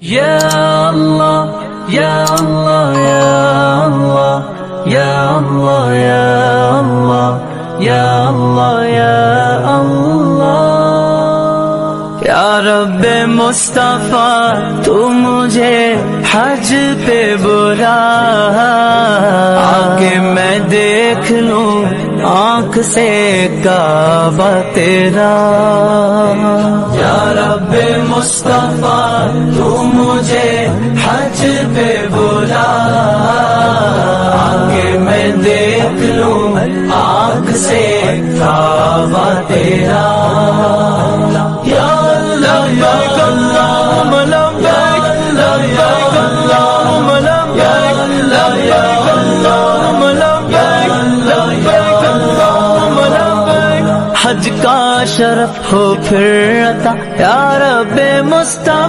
یا اللہ یا اللہ یا اللہ یا اللہ یا اللہ یا اللہ یا اللہ یا رب مصطفیٰ تو مجھے حج پہ بلا آگے میں دیکھ لوں آنکھ سے کعبہ تیرا یا رب مصطفیٰ تو مجھے حج پہ بلا آگے میں دیکھ لوں آنکھ سے کعبہ تیرا یا لبیک اللہم لبیک لبیک اللہم لبیک لبیک اللہم لبیک لبیک اللہم لبیک حج کا شرف ہو پھر عطا یا رب مصطفیٰ